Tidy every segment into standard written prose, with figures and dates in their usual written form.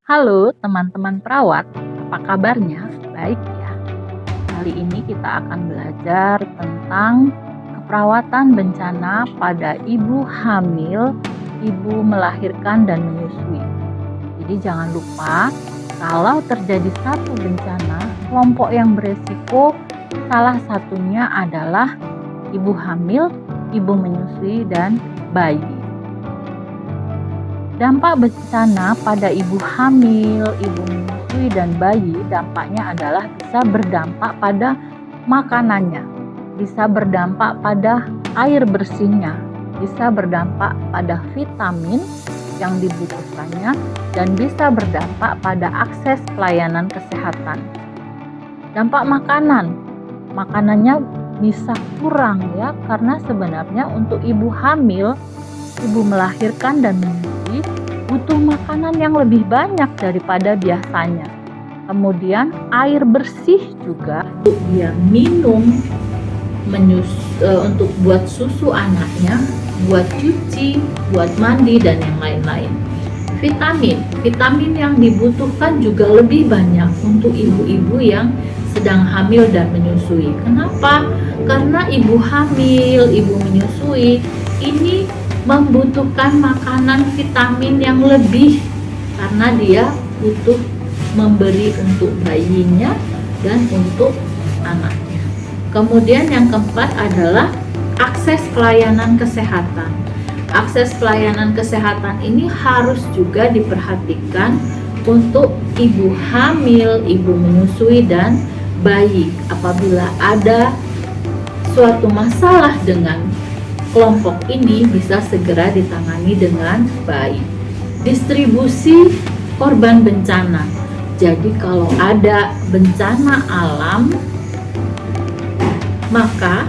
Halo teman-teman perawat, apa kabarnya? Baik ya. Kali ini kita akan belajar tentang keperawatan bencana pada ibu hamil, ibu melahirkan dan menyusui. Jadi jangan lupa kalau terjadi satu bencana, kelompok yang beresiko salah satunya adalah ibu hamil, ibu menyusui dan bayi. Dampak bencana pada ibu hamil, ibu menyusui, dan bayi dampaknya adalah bisa berdampak pada makanannya, bisa berdampak pada air bersihnya, bisa berdampak pada vitamin yang dibutuhkannya, dan bisa berdampak pada akses pelayanan kesehatan. Dampak makanannya bisa kurang ya, karena sebenarnya untuk ibu hamil, ibu melahirkan dan menyusui butuh makanan yang lebih banyak daripada biasanya. Kemudian air bersih juga untuk dia minum, untuk buat susu anaknya, buat cuci, buat mandi dan yang lain-lain. Vitamin yang dibutuhkan juga lebih banyak untuk ibu-ibu yang sedang hamil dan menyusui. Kenapa? Karena ibu hamil, ibu menyusui ini membutuhkan makanan vitamin yang lebih karena dia butuh memberi untuk bayinya dan untuk anaknya. Kemudian yang keempat adalah akses pelayanan kesehatan. Akses pelayanan kesehatan ini harus juga diperhatikan untuk ibu hamil, ibu menyusui dan bayi. Apabila ada suatu masalah dengan kelompok ini bisa segera ditangani dengan baik. Distribusi korban bencana. Jadi kalau ada bencana alam, maka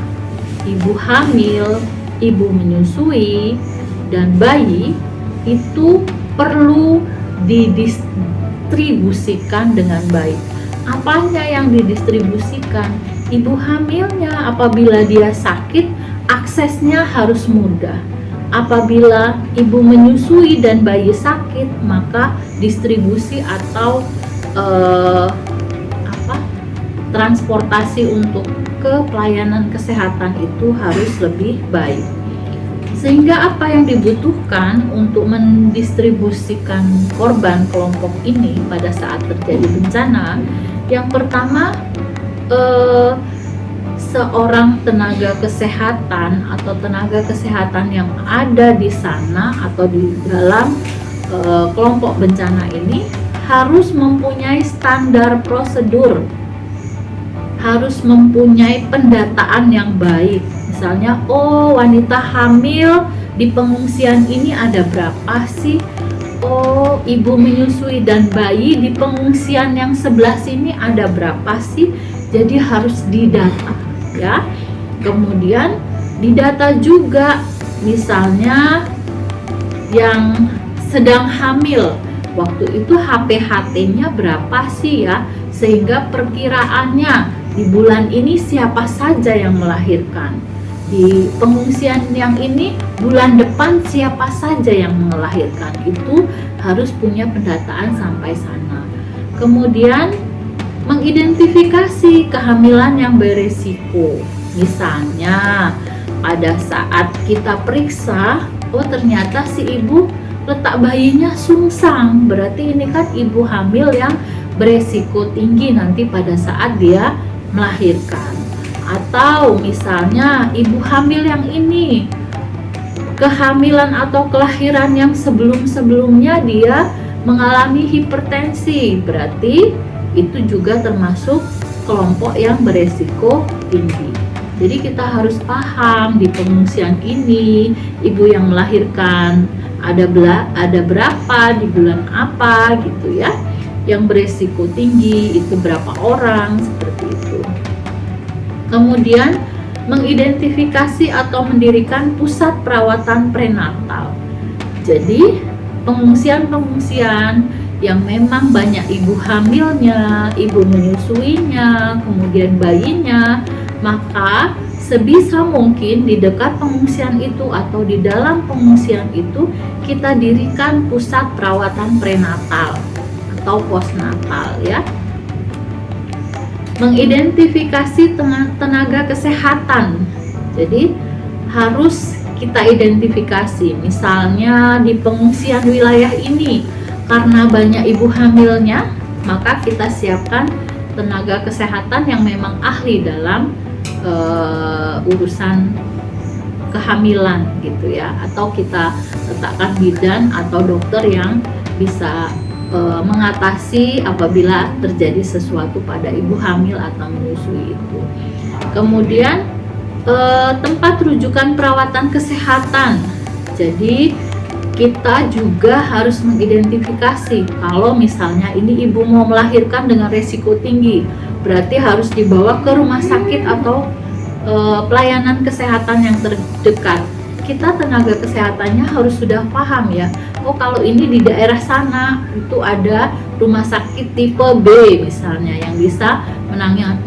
ibu hamil, ibu menyusui, dan bayi itu perlu didistribusikan dengan baik. Apanya yang didistribusikan? Ibu hamilnya apabila dia sakit, aksesnya harus mudah. Apabila ibu menyusui dan bayi sakit, maka distribusi atau transportasi untuk ke pelayanan kesehatan itu harus lebih baik. Sehingga apa yang dibutuhkan untuk mendistribusikan korban kelompok ini pada saat terjadi bencana? Yang pertama, seorang tenaga kesehatan atau tenaga kesehatan yang ada di sana atau di dalam kelompok bencana ini harus mempunyai standar prosedur, harus mempunyai pendataan yang baik. Misalnya, wanita hamil di pengungsian ini ada berapa sih? Ibu menyusui dan bayi di pengungsian yang sebelah sini ada berapa sih? Jadi harus didata ya. Kemudian didata juga misalnya yang sedang hamil, waktu itu HPHT-nya berapa sih ya, sehingga perkiraannya di bulan ini siapa saja yang melahirkan, di pengungsian yang ini bulan depan siapa saja yang melahirkan. Itu harus punya pendataan sampai sana. Kemudian mengidentifikasi kehamilan yang beresiko. Misalnya pada saat kita periksa, ternyata si ibu letak bayinya sungsang, berarti ini kan ibu hamil yang beresiko tinggi nanti pada saat dia melahirkan. Atau misalnya ibu hamil yang ini kehamilan atau kelahiran yang sebelum-sebelumnya dia mengalami hipertensi, berarti itu juga termasuk kelompok yang beresiko tinggi. Jadi kita harus paham di pengungsian ini ibu yang melahirkan ada berapa di bulan apa gitu ya. Yang beresiko tinggi itu berapa orang, seperti itu. Kemudian mengidentifikasi atau mendirikan pusat perawatan prenatal. Jadi pengungsian yang memang banyak ibu hamilnya, ibu menyusuinya, kemudian bayinya, maka sebisa mungkin di dekat pengungsian itu atau di dalam pengungsian itu kita dirikan pusat perawatan prenatal atau postnatal ya. Mengidentifikasi tenaga kesehatan. Jadi harus kita identifikasi, misalnya di pengungsian wilayah ini karena banyak ibu hamilnya, maka kita siapkan tenaga kesehatan yang memang ahli dalam urusan kehamilan gitu ya, atau kita letakkan bidan atau dokter yang bisa mengatasi apabila terjadi sesuatu pada ibu hamil atau menyusui itu. Kemudian tempat rujukan perawatan kesehatan. Jadi kita juga harus mengidentifikasi kalau misalnya ini ibu mau melahirkan dengan resiko tinggi, berarti harus dibawa ke rumah sakit atau pelayanan kesehatan yang terdekat. Kita tenaga kesehatannya harus sudah paham ya, oh kalau ini di daerah sana itu ada rumah sakit tipe B misalnya yang bisa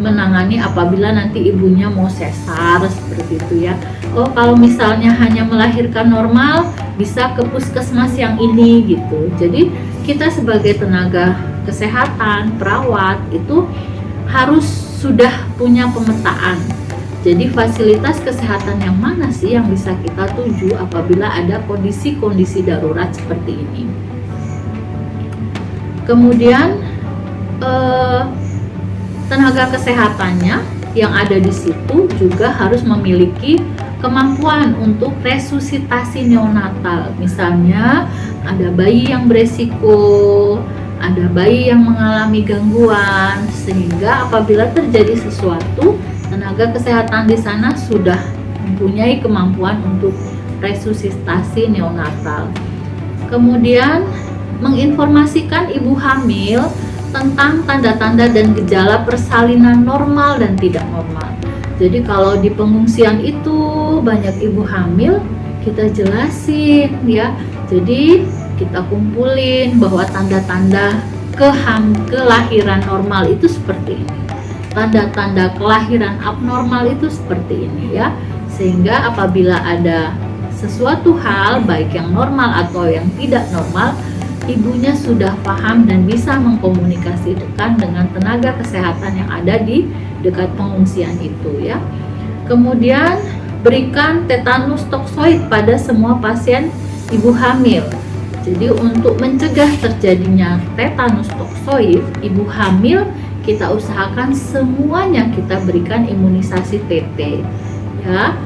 menangani apabila nanti ibunya mau sesar seperti itu ya. Oh kalau misalnya hanya melahirkan normal bisa ke puskesmas yang ini gitu. Jadi kita sebagai tenaga kesehatan, perawat itu harus sudah punya pemetaan. Jadi fasilitas kesehatan yang mana sih yang bisa kita tuju apabila ada kondisi-kondisi darurat seperti ini. Kemudian tenaga kesehatannya yang ada di situ juga harus memiliki kemampuan untuk resusitasi neonatal. Misalnya ada bayi yang beresiko, ada bayi yang mengalami gangguan, sehingga apabila terjadi sesuatu, tenaga kesehatan di sana sudah mempunyai kemampuan untuk resusitasi neonatal. Kemudian menginformasikan ibu hamil tentang tanda-tanda dan gejala persalinan normal dan tidak normal. Jadi kalau di pengungsian itu banyak ibu hamil, kita jelasin ya. Jadi kita kumpulin bahwa tanda-tanda kelahiran normal itu seperti ini. Tanda-tanda kelahiran abnormal itu seperti ini ya. Sehingga apabila ada sesuatu hal baik yang normal atau yang tidak normal, ibunya sudah paham dan bisa mengkomunikasikan dengan tenaga kesehatan yang ada di dekat pengungsian itu ya. Kemudian berikan tetanus toksoid pada semua pasien ibu hamil. Jadi untuk mencegah terjadinya tetanus toksoid, ibu hamil kita usahakan semuanya kita berikan imunisasi TT ya.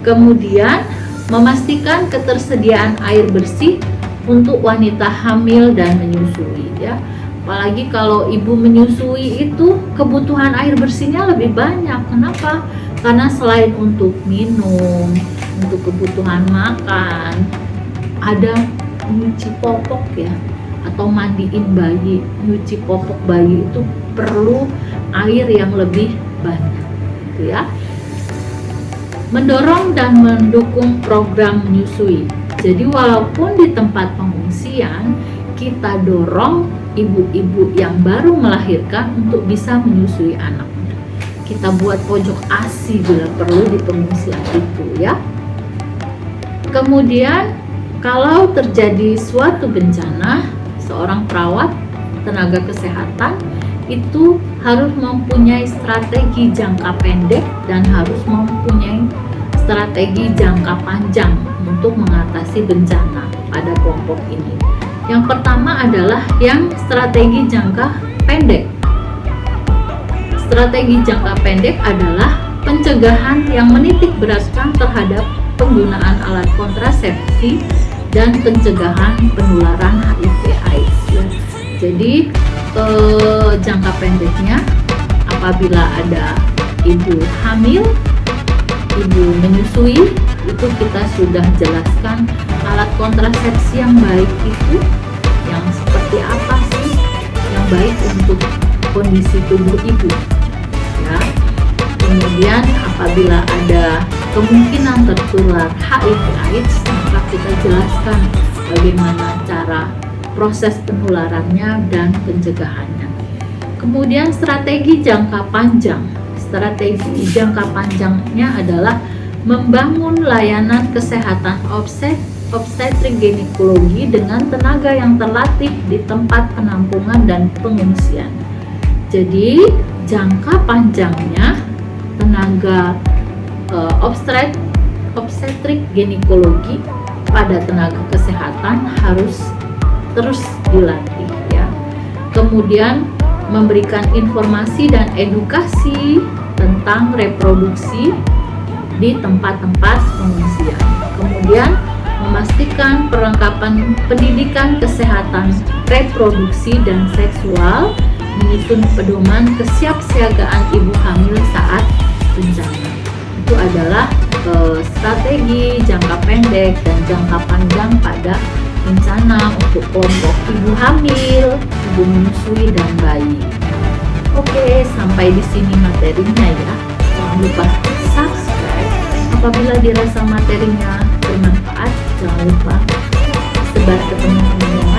Kemudian memastikan ketersediaan air bersih untuk wanita hamil dan menyusui ya. Apalagi kalau ibu menyusui itu kebutuhan air bersihnya lebih banyak. Kenapa? Karena selain untuk minum, untuk kebutuhan makan, ada nyuci popok ya, atau mandiin bayi. Nyuci popok bayi itu perlu air yang lebih banyak gitu ya. Mendorong dan mendukung program menyusui. Jadi walaupun di tempat pengungsian, kita dorong ibu-ibu yang baru melahirkan untuk bisa menyusui anaknya. Kita buat pojok ASI bila perlu di pengungsian itu ya. Kemudian kalau terjadi suatu bencana, seorang perawat tenaga kesehatan itu harus mempunyai strategi jangka pendek dan harus mempunyai strategi jangka panjang untuk mengatasi bencana pada kelompok ini. Yang pertama adalah yang strategi jangka pendek. Strategi jangka pendek adalah pencegahan yang menitik beratkan terhadap penggunaan alat kontrasepsi dan pencegahan penularan HIV/AIDS. Jadi jangka pendeknya apabila ada ibu hamil, ibu menyusui, itu kita sudah jelaskan alat kontrasepsi yang baik itu yang seperti apa sih yang baik untuk kondisi tubuh ibu ya. Kemudian apabila ada kemungkinan tertular HIV/AIDS, maka kita jelaskan bagaimana cara proses penularannya dan pencegahannya. Kemudian strategi jangka panjang. Strategi jangka panjangnya adalah membangun layanan kesehatan offset obstetrik ginekologi dengan tenaga yang terlatih di tempat penampungan dan pengungsian. Jadi jangka panjangnya tenaga obstetrik ginekologi pada tenaga kesehatan harus terus dilatih ya. Kemudian memberikan informasi dan edukasi tentang reproduksi di tempat-tempat pengungsian. Kemudian memastikan perlengkapan pendidikan kesehatan reproduksi dan seksual, menyusun pedoman kesiapsiagaan ibu hamil saat bencana. Itu adalah strategi jangka pendek dan jangka panjang pada bencana untuk kelompok ibu hamil, ibu menyusui, dan bayi. Oke, sampai di sini materinya ya. Jangan lupa subscribe. Apabila dirasa materinya bermanfaat, jangan lupa sebar ke teman-teman yang